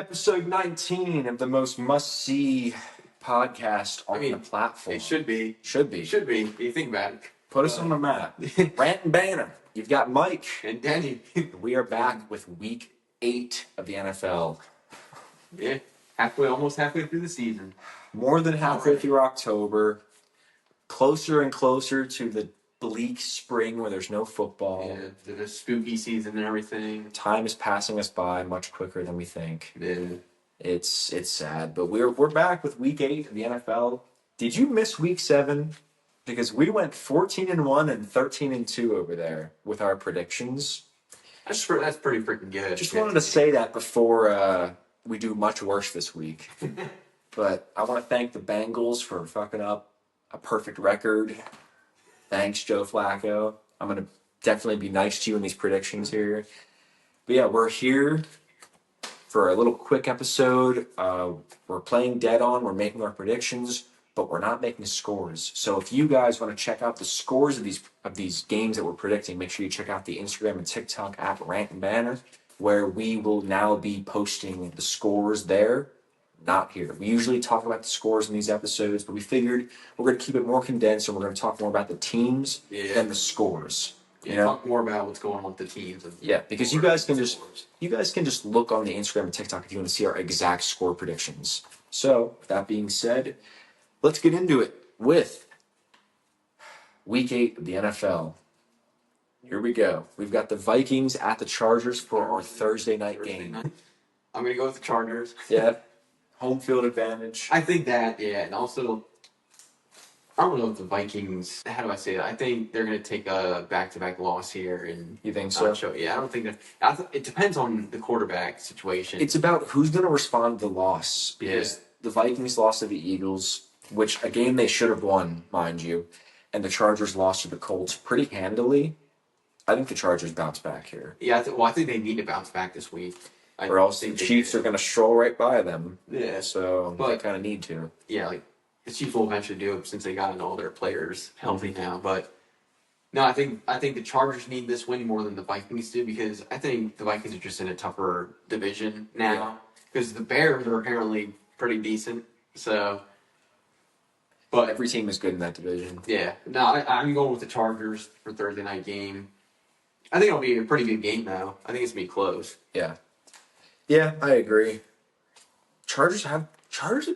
Episode 19 of the most must-see podcast on the platform. It should be. Should be. Should be. You think about it. Put us on the map. Rant and Banner. You've got Mike. And Denny. We are back with week 8 of the NFL. Yeah. Almost halfway through the season. More than halfway through October. Closer and closer to the bleak spring where there's no football. Yeah, the spooky season and everything. Time is passing us by much quicker than we think. Yeah. It's sad, but we're back with week 8 of the NFL. Did you miss week 7? Because we went 14-1 and 13-2 over there with our predictions. That's pretty freaking good. Just wanted to say that before we do much worse this week. But I want to thank the Bengals for fucking up a perfect record. Thanks, Joe Flacco. I'm going to definitely be nice to you in these predictions here. But yeah, we're here for a little quick episode. We're playing dead on. We're making our predictions, but we're not making scores. So if you guys want to check out the scores of these games that we're predicting, make sure you check out the Instagram and TikTok at Rant and Banner, where we will now be posting the scores there. Not here. We usually talk about the scores in these episodes, but we figured we're going to keep it more condensed and we're going to talk more about the teams than the scores. Yeah, talk more about what's going on with the teams. Because you guys can just look on the Instagram and TikTok if you want to see our exact score predictions. So, with that being said, let's get into it with Week 8 of the NFL. Here we go. We've got the Vikings at the Chargers for our Thursday night game. I'm going to go with the Chargers. Yeah. Home field advantage. I think that, and also, I don't know if the Vikings, how do I say that? I think they're going to take a back-to-back loss here. And you think so? I don't think that. It depends on the quarterback situation. It's about who's going to respond to the loss. Because the Vikings lost to the Eagles, which a game they should have won, mind you, and the Chargers lost to the Colts pretty handily. I think the Chargers bounce back here. Yeah, I think they need to bounce back this week. Or else the Chiefs are going to stroll right by them. Yeah. So they kind of need to. Yeah, like the Chiefs will eventually do it since they got all their players healthy now. But no, I think the Chargers need this win more than the Vikings do because I think the Vikings are just in a tougher division now because the Bears are apparently pretty decent. So, but every team is good in that division. Yeah. No, I'm going with the Chargers for Thursday night game. I think it'll be a pretty good game though. I think it's gonna be close. Yeah. Yeah, I agree. Chargers have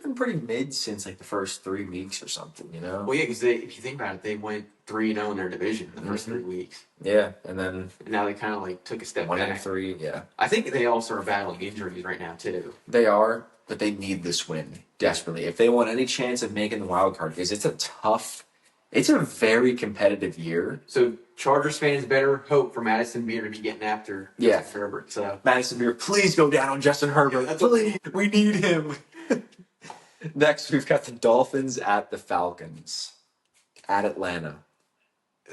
been pretty mid since like the first 3 weeks or something, you know? Well, yeah, because if you think about it, they went 3-0 in their division the first 3 weeks. Yeah, and now they kind of like took a step back. 1-3, yeah. I think they also are battling injuries right now too. They are, but they need this win desperately if they want any chance of making the wild card because it's a very competitive year. So Chargers fans better hope for Madison Beer to be getting after Justin Herbert. So Madison Beer, please go down on Justin Herbert. Please, we need him. Next, we've got the Dolphins at the Falcons at Atlanta.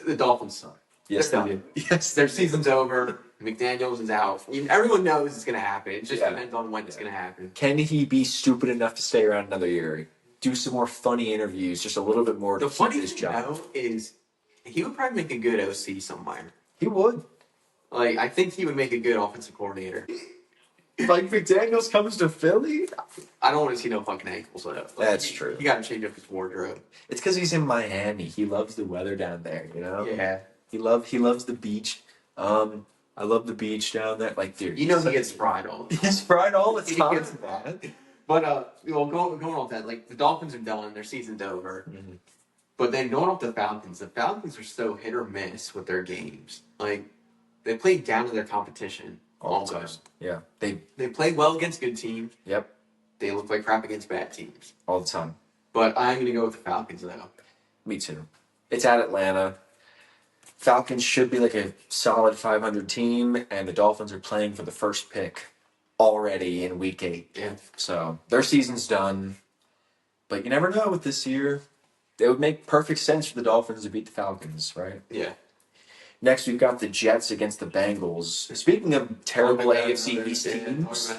The Dolphins suck. Yes, they do. Yes, their season's over. McDaniels is out. Everyone knows it's going to happen. It just depends on when it's going to happen. Can he be stupid enough to stay around another year? Do some more funny interviews, just a little bit more to keep his job. The funny thing, though, is he would probably make a good OC somewhere. He would. Like, I think he would make a good offensive coordinator. Like McDaniels comes to Philly? I don't want to see no fucking ankles. Like, that's true. You got to change up his wardrobe. It's because he's in Miami. He loves the weather down there, you know? Yeah. He loves the beach. I love the beach down there. Like, dude. You know he gets fried all the time. He's fried all the time, man. But, going off that, like, the Dolphins are done. Their season's over. Mm-hmm. But then going off the Falcons are so hit or miss with their games. Like, they play down to their competition almost. Yeah. They play well against good teams. Yep. They look like crap against bad teams. All the time. But I'm going to go with the Falcons, though. Me too. It's at Atlanta. Falcons should be like a solid 500 team, and the Dolphins are playing for the first pick already in week 8. Yeah. So their season's done. But you never know with this year. It would make perfect sense for the Dolphins to beat the Falcons, right? Yeah. Next, we've got the Jets against the Bengals. Speaking of terrible AFC East teams,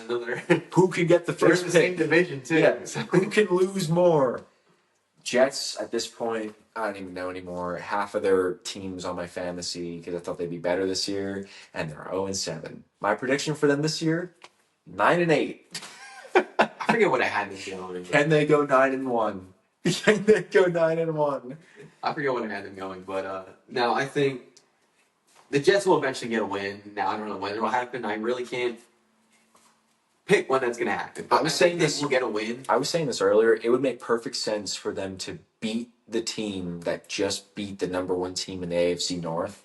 who can get the first pick? Same division, too. Yeah. Who can lose more? Jets, at this point, I don't even know anymore. Half of their teams on my fantasy because I thought they'd be better this year, and they're 0-7. My prediction for them this year, 9-8. forget what I had them going. Can they go 9-1? Can they go 9-1? I forget what I had them going, but no, I think the Jets will eventually get a win. Now I don't know when it'll happen. I really can't pick when that's going to happen. But I was saying this will get a win. I was saying this earlier. It would make perfect sense for them to beat the team that just beat the number 1 team in the AFC North.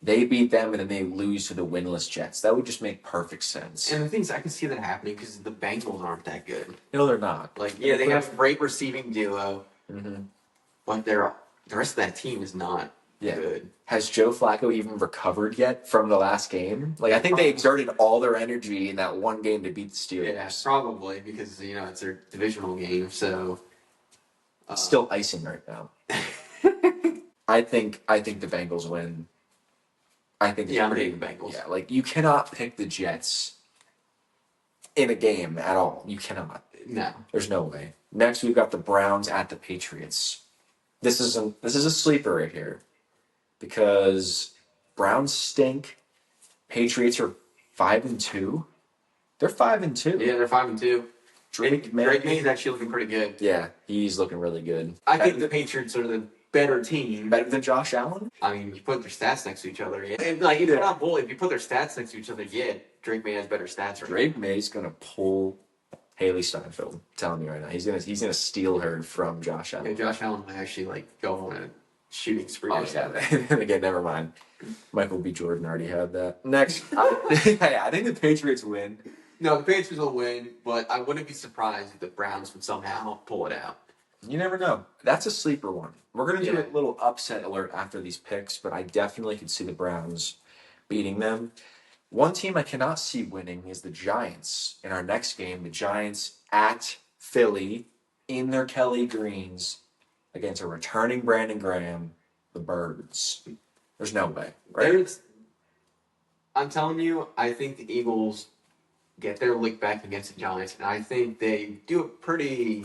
They beat them and then they lose to the winless Jets. That would just make perfect sense. And the thing is, I can see that happening because the Bengals aren't that good. No, they're not. Like, yeah, they have a great receiving duo, Mm-hmm. but the rest of that team is not good. Has Joe Flacco even recovered yet from the last game? Like, I think they exerted all their energy in that one game to beat the Steelers. Yeah, probably because it's their divisional game. So It's still icing right now. I think the Bengals win. I think I'm taking the Bengals. Yeah, like you cannot pick the Jets in a game at all. You cannot. No. There's no way. Next, we've got the Browns at the Patriots. This is a sleeper right here because Browns stink. Patriots are 5-2. They're 5-2. Yeah, they're 5-2. Drake May is actually looking pretty good. Yeah, he's looking really good. I think the Patriots are the better team. Better than Josh Allen? I mean, you put their stats next to each other. Yeah. And, like, if you're not bully, if you put their stats next to each other, yeah, Drake May has better stats. Drake May's gonna pull Haley Steinfeld. I'm telling you right now, he's gonna steal her from Josh Allen. Yeah, Josh Allen might actually go on a shooting spree. Oh yeah. Again, never mind. Michael B. Jordan already had that. Next, I think the Patriots win. No, the Patriots will win, but I wouldn't be surprised if the Browns would somehow pull it out. You never know. That's a sleeper one. We're going to do a little upset alert after these picks, but I definitely could see the Browns beating them. One team I cannot see winning is the Giants. In our next game, the Giants at Philly in their Kelly Greens against a returning Brandon Graham, the Birds. There's no way, right? I'm telling you, I think the Eagles get their lick back against the Giants, and I think they do it pretty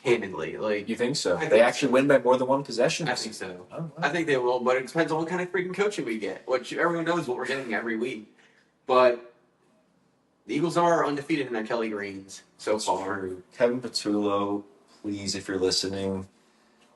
handedly. Like, you think so? They actually win by more than one possession? I think so. Oh, wow. I think they will, but it depends on what kind of freaking coaching we get, which everyone knows what we're getting every week. But the Eagles are undefeated in their Kelly Greens so far. True. Kevin Patullo, please, if you're listening,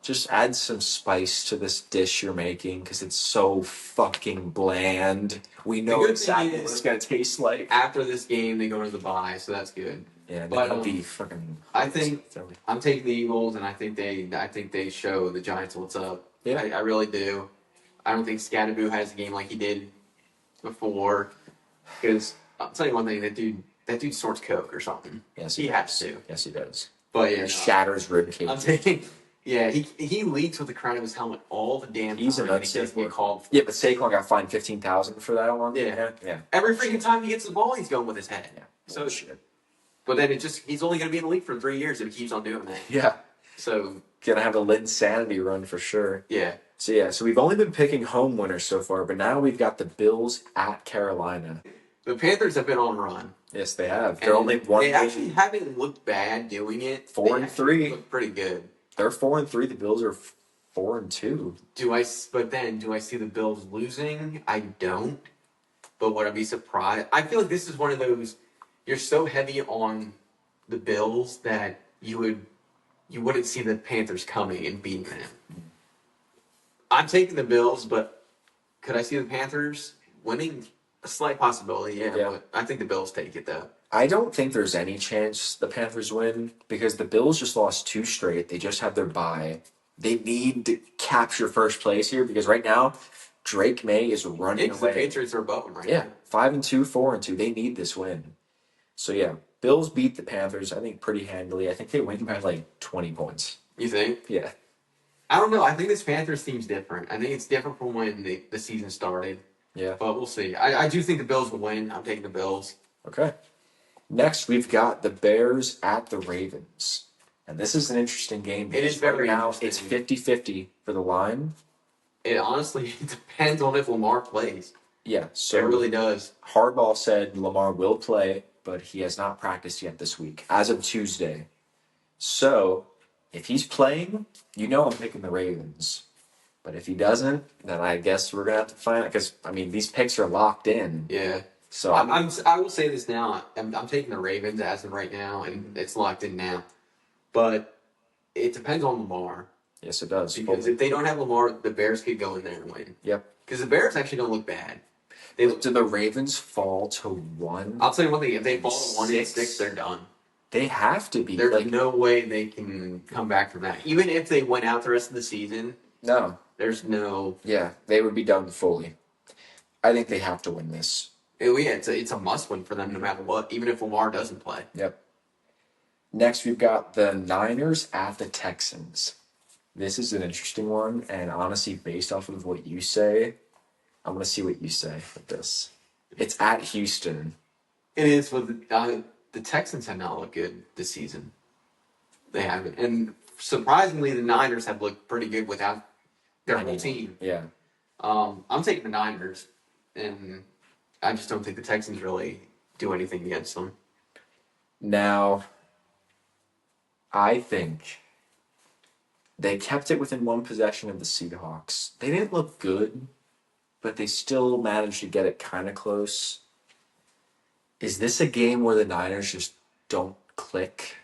just add some spice to this dish you're making because it's so fucking bland. We know exactly what it's going to taste like. After this game, they go to the bye, so that's good. Yeah, but that'll be fucking. I think I'm taking the Eagles, and I think they show the Giants what's up. Yeah, I really do. I don't think Scatterboo has a game like he did before. Because I'll tell you one thing, that dude snorts coke or something. Yes, he has to. Yes, he does. But yeah, he shatters rib cage. I'm taking. Yeah, he leaks with the crown of his helmet all the damn time. He's a nut. He doesn't get called. Yeah, but Saquon got fined $15,000 for that one. Yeah. Yeah. Every freaking time he gets the ball, he's going with his head. Yeah. So shit. But then he's only going to be in the league for 3 years if he keeps on doing that. Yeah. So gonna have a Linsanity run for sure. Yeah. So we've only been picking home winners so far, but now we've got the Bills at Carolina. The Panthers have been on a run. Yes, they have. They're only one. They actually haven't looked bad doing it. 4-3. Look pretty good. They're 4-3. The Bills are 4-2. But then do I see the Bills losing? I don't. But would I be surprised? I feel like this is one of those. You're so heavy on the Bills that you wouldn't see the Panthers coming and beating them. I'm taking the Bills, but could I see the Panthers winning? A slight possibility, yeah. But I think the Bills take it, though. I don't think there's any chance the Panthers win because the Bills just lost 2 straight. They just had their bye. They need to capture first place here because right now, Drake May is running away. The Patriots are above them right now. Yeah, 5-2, 4-2. They need this win. So, yeah, Bills beat the Panthers, I think, pretty handily. I think they win by like 20 points. You think? Yeah. I don't know. I think this Panthers team's different. I think it's different from when the season started. Yeah. But we'll see. I do think the Bills will win. I'm taking the Bills. Okay. Next, we've got the Bears at the Ravens. And this is an interesting game. It is very now interesting. It's 50-50 for the line. It honestly depends on if Lamar plays. Yeah. So it really does. Harbaugh said Lamar will play, but he has not practiced yet this week, as of Tuesday. So, if he's playing, I'm picking the Ravens. But if he doesn't, then I guess we're going to have to find out. Because, these picks are locked in. Yeah. So I will say this now. I'm taking the Ravens as of right now, and it's locked in now. But it depends on Lamar. yes, it does. Because if they don't have Lamar, the Bears could go in there and win. Yep. Because the Bears actually don't look bad. Do the Ravens fall to 1? I'll tell you one thing. If they fall to 1-6, they're done. They have to be. There's no way they can come back from that. Even if they went out the rest of the season. No. There's no. Yeah, they would be done fully. I think they have to win this. It's a must win for them no matter what, even if Lamar doesn't play. Yep. Next, we've got the Niners at the Texans. This is an interesting one, and honestly, based off of what you say, I'm going to see what you say with this. It's at Houston. It is, but the Texans have not looked good this season. They haven't. And surprisingly, the Niners have looked pretty good without their whole team. Yeah. I'm taking the Niners, and I just don't think the Texans really do anything against them. Now, I think they kept it within one possession of the Seahawks. They didn't look good, but they still managed to get it kind of close. Is this a game where the Niners just don't click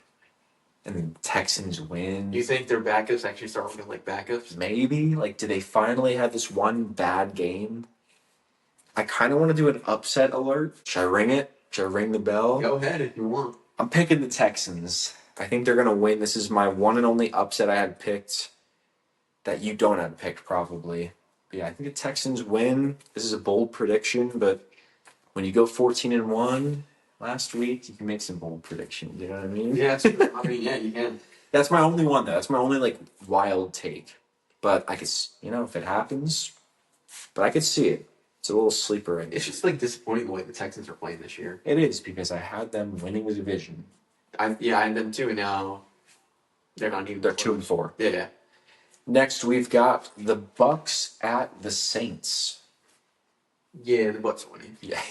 and the Texans win? Do you think their backups actually start looking like backups? Maybe. Like, do they finally have this one bad game? I kind of want to do an upset alert. Should I ring it? Should I ring the bell? Go ahead if you want. I'm picking the Texans. I think they're going to win. This is my one and only upset I had picked that you don't have picked, probably. But yeah, I think the Texans win. This is a bold prediction, but when you go 14-1 last week, you can make some bold predictions. You know what I mean? Yeah, yeah, you can. That's my only one, though. That's my only, wild take. But I could, if it happens, but I could see it. It's a little sleeper right now. It's just, disappointing the way the Texans are playing this year. It is, because I had them winning the division. I had them too, and now they're not even. They're 2-4. Yeah. Next, we've got the Bucks at the Saints. Yeah, the Bucks are winning. Yeah.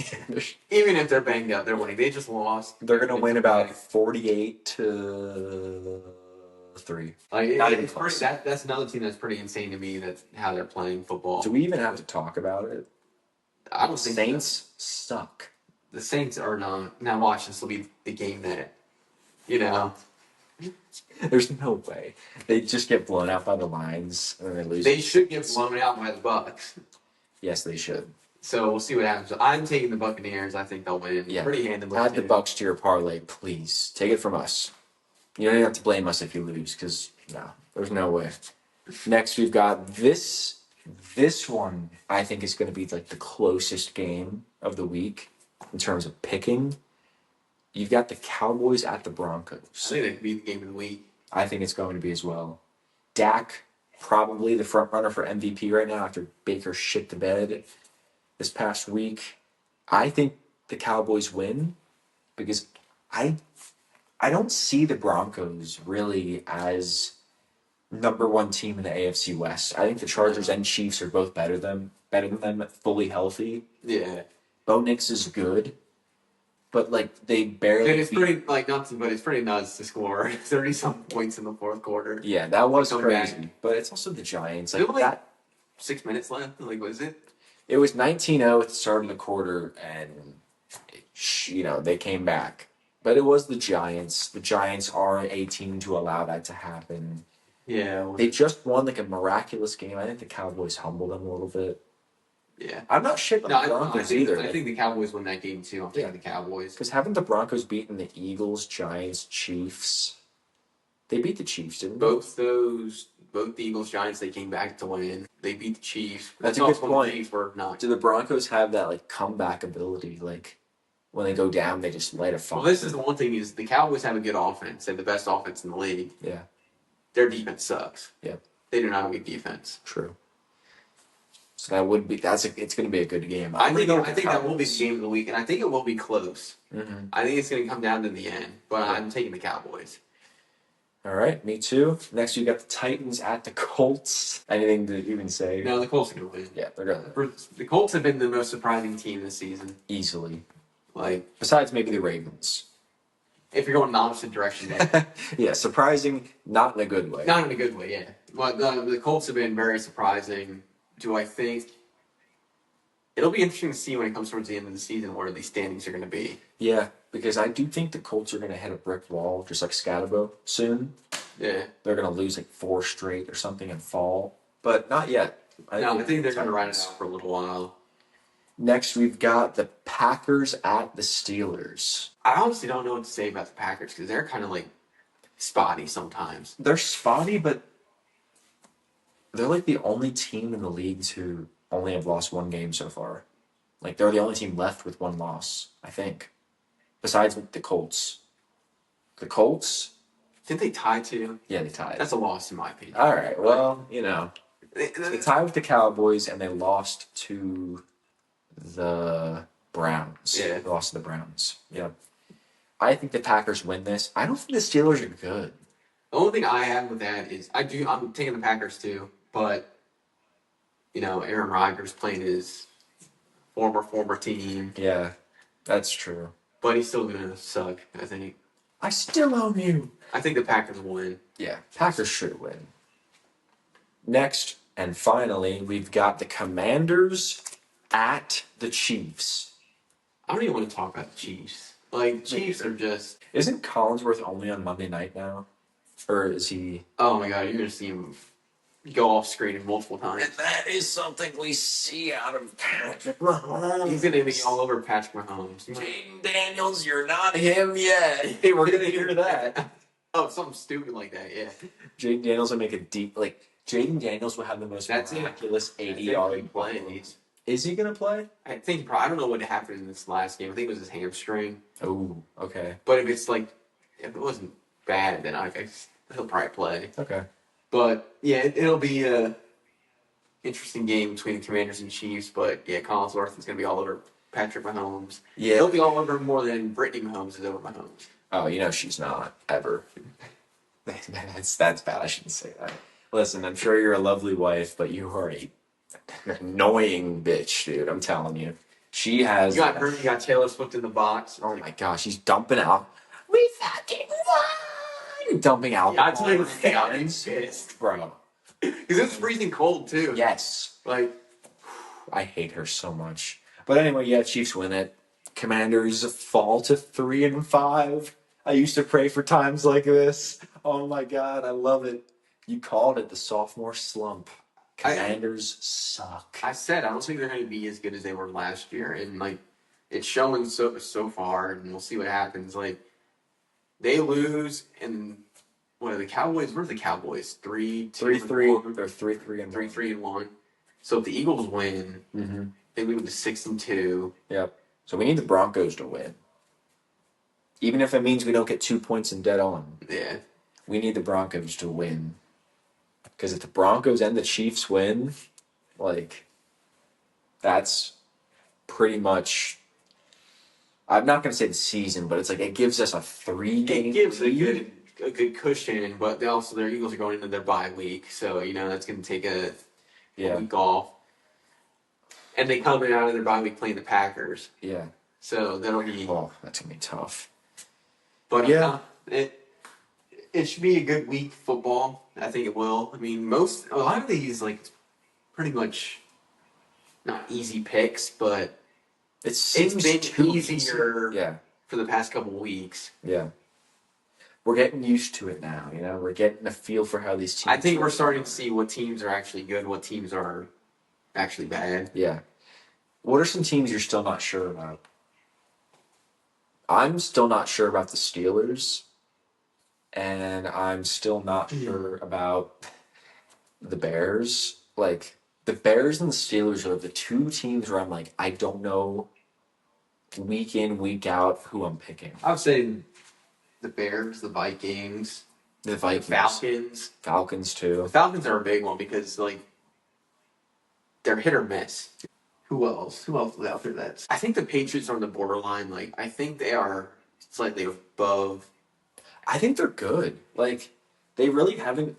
Even if they're banged up, they're winning. They just lost. They're going to win about 48-3. Not even close. That's another team that's pretty insane to me. That's how they're playing football. Do we even have to talk about it? I don't think Saints suck. The Saints are not. Now watch, this will be the game that, There's no way. They just get blown out by the Lions and then they lose. They should get blown out by the Bucks. Yes, they should. So we'll see what happens. I'm taking the Buccaneers. I think they'll win. Yeah. Pretty handily. Add the Bucks to your parlay, please. Take it from us. You don't even have to blame us if you lose, because no, there's no way. Next, we've got this. This one, I think, is going to be the closest game of the week in terms of picking. You've got the Cowboys at the Broncos. I think that could be the game of the week. I think it's going to be as well. Dak, probably the front runner for MVP right now after Baker shit the bed this past week. I think the Cowboys win because I don't see the Broncos really as number one team in the AFC West. I think the Chargers and Chiefs are both better than them, fully healthy. Yeah. Bo Nix is good, but they barely. And it's pretty it's pretty nuts to score 30-something points in the fourth quarter. Yeah, that was crazy. Back. But it's also the Giants. That 6 minutes left. What is it? It was 19-0 at the start of the quarter, and they came back. But it was the Giants. The Giants are a team to allow that to happen. Yeah. They just won a miraculous game. I think the Cowboys humbled them a little bit. Yeah. I'm not shit on the Broncos either. I think the Cowboys won that game too. I'm taking the Cowboys. Because haven't the Broncos beaten the Eagles, Giants, Chiefs? They beat the Chiefs, didn't they? Both the Eagles, Giants, they came back to win. They beat the Chiefs. That's a good point. The Chiefs were not. Do the Broncos have that comeback ability? When they go down, they just light a fire. Well, this is the one thing is the Cowboys have a good offense. They have the best offense in the league. Yeah. Their defense sucks. Yeah. They do not have a good defense. True. So that would be it's going to be a good game. I think that will be the game of the week, and I think it will be close. Mm-hmm. I think it's going to come down to the end, but I'm taking the Cowboys. All right, me too. Next, you got the Titans at the Colts. Anything to even say? No, the Colts are going to win. Yeah, they're going to. The Colts have been the most surprising team this season. Easily. Besides maybe the Ravens. If you're going in the opposite direction. Yeah, surprising, not in a good way. Not in a good way, yeah. But the Colts have been very surprising. Do I think It'll be interesting to see when it comes towards the end of the season where these standings are going to be. Yeah, because I do think the Colts are going to hit a brick wall, just like Scatterbo, soon. Yeah. They're going to lose like 4 straight or something and fall. But not yet. I think they're going to ride it out for a little while. Next, we've got the Packers at the Steelers. I honestly don't know what to say about the Packers because they're kind of like spotty sometimes. They're spotty, but they're like the only team in the league to only have lost 1 game so far. Like, they're the only team left with 1 loss, I think. Besides the Colts. The Colts? Did they tie too? Yeah, they tied. That's a loss in my opinion. All right, well, you know. They tied with the Cowboys, and they lost to the Browns. Yeah. They lost to the Browns. Yep. I think the Packers win this. I don't think the Steelers are good. The only thing I have with that is I'm taking the Packers too, but you know, Aaron Rodgers playing his former team. Yeah, that's true. But he's still gonna suck, I think. I still own you. I think the Packers will win. Yeah, Packers should win. Next, and finally, we've got the Commanders at the Chiefs. I don't even want to talk about the Chiefs. Like, Chiefs are just... Isn't Collinsworth only on Monday night now? Or is he... Oh my god, you're going to see him go off screen multiple times. And that is something we see out of Patrick Mahomes. He's going to be all over Patrick Mahomes. Jaden Daniels, you're not him yet. Hey, we're going to hear that. Oh, something stupid like that, yeah. Jaden Daniels will make a deep... Like, Jaden Daniels will have the most miraculous 80-yard plays. Is he going to play? I think... I don't know what happened in this last game. I think it was his hamstring. Oh, okay. But if it wasn't bad, then he'll probably play. Okay. But, yeah, it'll be a interesting game between the Commanders and Chiefs. But, yeah, Collinsworth is going to be all over Patrick Mahomes. Yeah. He'll be all over him more than Brittany Mahomes is over Mahomes. Oh, you know she's not, ever. That's bad. I shouldn't say that. Listen, I'm sure you're a lovely wife, but you are an annoying bitch, dude. I'm telling you. She has... You got her, you got Taylor Swift in the box. Oh, my gosh. She's dumping out. We fucking won! Dumping out. Yeah, I tell you, I'm pissed. Bro. Because it's freezing cold, too. Yes. Like... I hate her so much. But anyway, yeah, Chiefs win it. Commanders fall to 3-5. I used to pray for times like this. Oh my god, I love it. You called it the sophomore slump. Commanders suck. I said I don't think they're going to be as good as they were last year, and like it's showing so far, and we'll see what happens. Like they lose, and what are the Cowboys? Where's the Cowboys? 3-3. They're 3-3 and 3-1. So if the Eagles win, they move to 6-2. Yep. So we need the Broncos to win. Even if it means we don't get 2 points in dead on. Yeah. We need the Broncos to win. Because if the Broncos and the Chiefs win, like, that's pretty much... I'm not going to say the season, but it's like it gives us a 3-game It gives lead. a good cushion, but also their Eagles are going into their bye week, so, you know, that's going to take a week off. And they come out of their bye week playing the Packers. Yeah. So that'll be... Oh, that's going to be tough. But it should be a good week football. I think it will. I mean, a lot of these, like, pretty much not easy picks, but it's been easier for the past couple weeks. Yeah. We're getting used to it now, you know? We're getting a feel for how these teams... I think we're starting to see what teams are actually good, what teams are actually bad. Yeah. What are some teams you're still not sure about? I'm still not sure about the Steelers, and I'm still not sure about the Bears. Like, the Bears and the Steelers are the 2 teams where I'm like, I don't know week in, week out who I'm picking. I would say the Bears, the Vikings, The Vikings. the Falcons. Falcons, too. The Falcons are a big one because, like, they're hit or miss. Who else? Who else is out there that's... I think the Patriots are on the borderline. Like, I think they are slightly above. I think they're good. Like, they really haven't...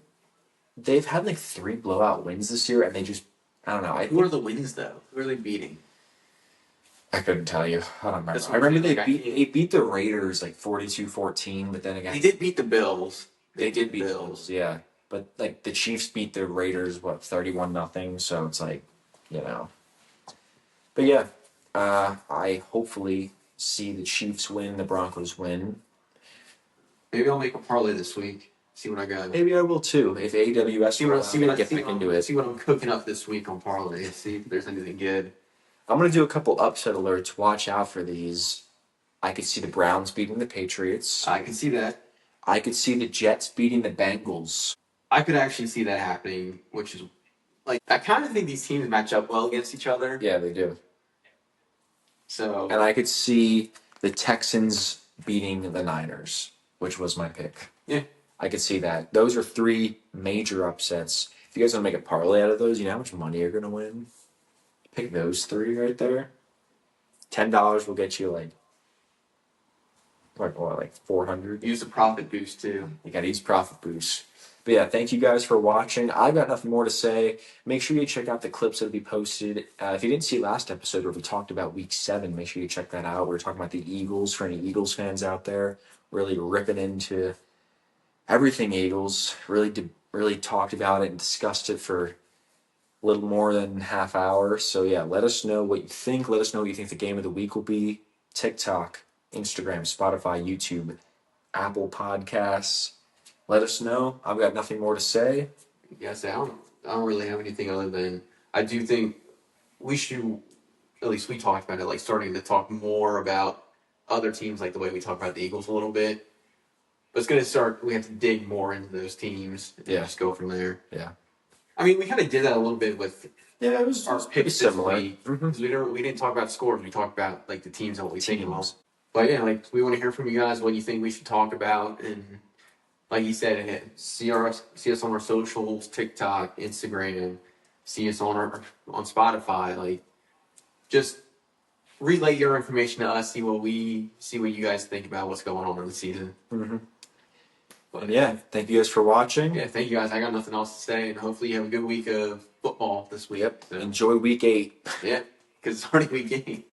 They've had, like, 3 blowout wins this year, and they just... I don't know. Who are the wins, though? Who are they beating? I couldn't tell you. I don't remember. I remember they beat the Raiders, like, 42-14, but then again... They did beat the Bills. They did beat the Bills, yeah. But, like, the Chiefs beat the Raiders, 31-0, so it's like, you know... But yeah, I hopefully see the Chiefs win, the Broncos win. Maybe I'll make a parlay this week. See what I got. Maybe I will too. If AWS get back into it. See what I'm cooking up this week on parlay. See if there's anything good. I'm gonna do a couple upset alerts. Watch out for these. I could see the Browns beating the Patriots. I can see that. I could see the Jets beating the Bengals. I could actually see that happening, which is like I kind of think these teams match up well against each other. Yeah, they do. So And I could see the Texans beating the Niners, which was my pick. yeah, I could see that. Those are three major upsets. If you guys want to make a parlay out of those, you know how much money you're gonna win. Pick those three right there. $10 will get you like 400. use the profit boost too. You got to use profit boost. But yeah, thank you guys for watching. I've got nothing more to say. Make sure you check out the clips that'll be posted. If you didn't see last episode where we talked about Week 7, make sure you check that out. We were talking about the Eagles for any Eagles fans out there. Really ripping into everything Eagles. Really talked about it and discussed it for a little more than half hour. So yeah, let us know what you think. Let us know what you think the game of the week will be. TikTok, Instagram, Spotify, YouTube, Apple Podcasts. Let us know. I've got nothing more to say. Yes, I don't really have anything other than I do think we should, at least we talked about it, like starting to talk more about other teams, like the way we talk about the Eagles a little bit. But it's going to start, we have to dig more into those teams and just go from there. Yeah. I mean, we kind of did that a little bit with it was our picks similar. this week. Because we didn't talk about scores. We talked about like the teams and what we think of them. Teams. But yeah, like we want to hear from you guys what you think we should talk about. And like you said, see us on our socials, TikTok, Instagram, see us on Spotify. Like just relay your information to us, see what you guys think about what's going on in the season. Mm-hmm. But yeah, thank you guys for watching. Yeah, thank you guys. I got nothing else to say, and hopefully you have a good week of football this week. Yep. So, Enjoy Week 8. yeah, because it's already Week 8.